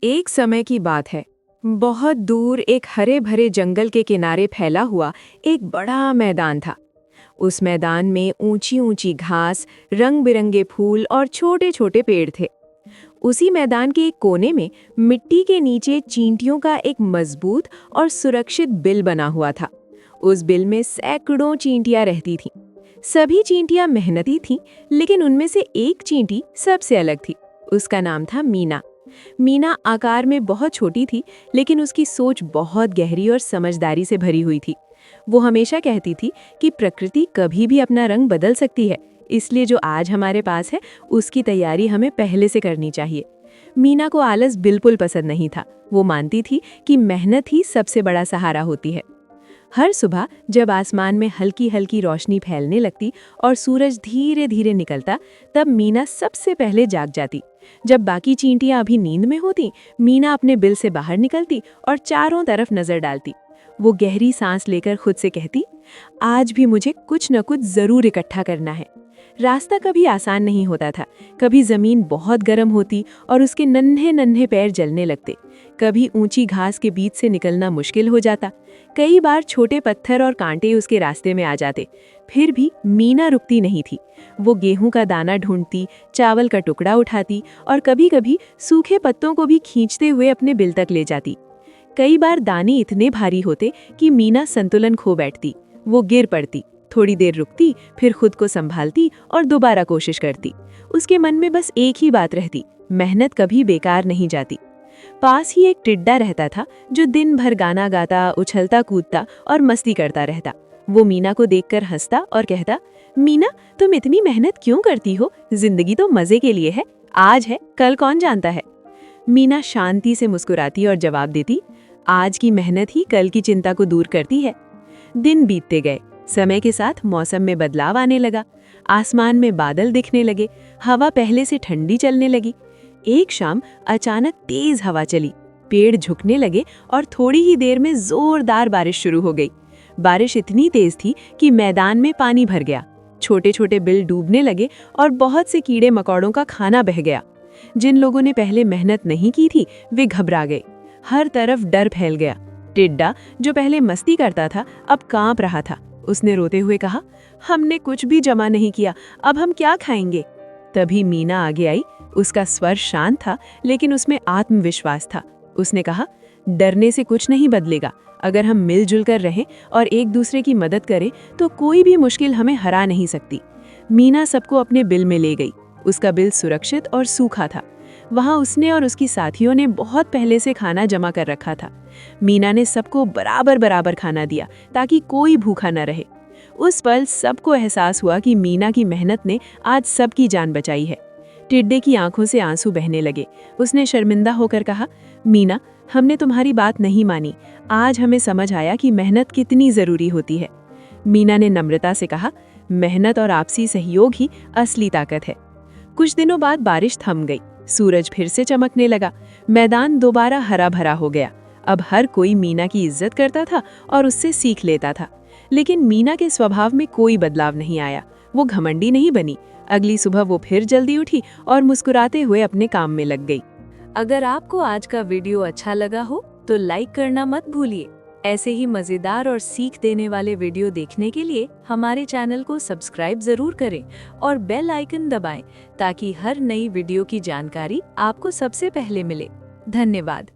एक समय की बात है। बहुत दूर एक हरे भरे जंगल के किनारे फैला हुआ एक बड़ा मैदान था। उस मैदान में ऊंची ऊंची घास, रंग बिरंगे फूल और छोटे छोटे पेड़ थे। उसी मैदान के एक कोने में मिट्टी के नीचे चींटियों का एक मजबूत और सुरक्षित बिल बना हुआ था। उस बिल में सैकड़ों चींटियां रहती थीं। सभी चींटियां मेहनती थीं, लेकिन उनमें से एक चींटी सबसे अलग थी। उसका नाम था मीना। मीना आकार में बहुत छोटी थी, लेकिन उसकी सोच बहुत गहरी और समझदारी से भरी हुई थी। वो हमेशा कहती थी कि प्रकृति कभी भी अपना रंग बदल सकती है, इसलिए जो आज हमारे पास है उसकी तैयारी हमें पहले से करनी चाहिए। मीना को आलस बिल्कुल पसंद नहीं था। वो मानती थी कि मेहनत ही सबसे बड़ा सहारा होती है। हर सुबह जब आसमान में हल्की हल्की रोशनी फैलने लगती और सूरज धीरे धीरे निकलता, तब मीना सबसे पहले जाग जाती। जब बाकी चींटियां अभी नींद में होती, मीना अपने बिल से बाहर निकलती और चारों तरफ नजर डालती। वो गहरी सांस लेकर खुद से कहती, आज भी मुझे कुछ न कुछ जरूर इकट्ठा करना है। रास्ता कभी आसान नहीं होता था। कभी जमीन बहुत गर्म होती और उसके नन्हे नन्हे पैर जलने लगते। कभी ऊंची घास के बीच से निकलना मुश्किल हो जाता। कई बार छोटे पत्थर और कांटे उसके रास्ते में आ जाते। फिर भी मीना रुकती नहीं थी। वो गेहूं का दाना ढूंढती, चावल का टुकड़ा उठाती और कभी-कभी सूखे पत्तों को भी खींचते हुए अपने बिल तक ले जाती। कई बार दाने इतने भारी होते कि मीना संतुलन खो बैठती। वो गिर पड़ती, थोड़ी देर रुकती, फिर खुद को संभालती और दोबारा कोशिश करती। उसके मन में बस एक ही बात रहती, मेहनत कभी बेकार नहीं जाती। पास ही एक टिड्डा रहता था जो दिन भर गाना गाता, उछलता कूदता और मस्ती करता रहता। वो मीना को देखकर हंसता और कहता, मीना, तुम इतनी मेहनत क्यों करती हो? जिंदगी तो मजे के लिए है। आज है, कल कौन जानता है। मीना शांति से मुस्कुराती और जवाब देती, आज की मेहनत ही कल की चिंता को दूर करती है। दिन बीतते गए। समय के साथ मौसम में बदलाव आने लगा। आसमान में बादल दिखने लगे, हवा पहले से ठंडी चलने लगी। एक शाम अचानक तेज हवा चली, पेड़ झुकने लगे और थोड़ी ही देर में जोरदार बारिश शुरू हो गई। बारिश इतनी तेज थी कि मैदान में पानी भर गया। छोटे छोटे बिल डूबने लगे और बहुत से कीड़े मकोड़ों का खाना बह गया। जिन लोगों ने पहले मेहनत नहीं की थी, वे घबरा गए। हर तरफ डर फैल गया। टिड्डा, जो पहले मस्ती करता था, अब कांप रहा था। उसने रोते हुए कहा, हमने कुछ भी जमा नहीं किया, अब हम क्या खाएंगे? तभी मीना आगे आई। उसका स्वर शांत था, लेकिन उसमें आत्मविश्वास था। उसने कहा, डरने से कुछ नहीं बदलेगा। अगर हम मिलजुल कर रहें और एक दूसरे की मदद करें तो कोई भी मुश्किल हमें हरा नहीं सकती। मीना सबको अपने बिल में ले गई। उसका बिल सुरक्षित और सूखा था। वहां उसने और उसकी साथियों ने बहुत पहले से खाना जमा कर रखा था। मीना ने सबको बराबर बराबर खाना दिया ताकि कोई भूखा न रहे। उस पल सबको एहसास हुआ कि मीना की मेहनत ने आज सबकी जान बचाई है। टिड्डे की आंखों से आंसू बहने लगे। उसने शर्मिंदा होकर कहा, मीना, हमने तुम्हारी बात नहीं मानी। आज हमें समझ आया कि मेहनत कितनी जरूरी होती है। मीना ने नम्रता से कहा, मेहनत और आपसी सहयोग ही असली ताकत है। कुछ दिनों बाद बारिश थम गई। सूरज फिर से चमकने लगा। मैदान दोबारा हरा भरा हो गया। अब हर कोई मीना की इज्जत करता था और उससे सीख लेता था। लेकिन मीना के स्वभाव में कोई बदलाव नहीं आया। वो घमंडी नहीं बनी। अगली सुबह वो फिर जल्दी उठी और मुस्कुराते हुए अपने काम में लग गई। अगर आपको आज का वीडियो अच्छा लगा हो तो लाइक करना मत भूलिए। ऐसे ही मजेदार और सीख देने वाले वीडियो देखने के लिए हमारे चैनल को सब्सक्राइब जरूर करें और बेल आइकन दबाएं ताकि हर नई वीडियो की जानकारी आपको सबसे पहले मिले। धन्यवाद।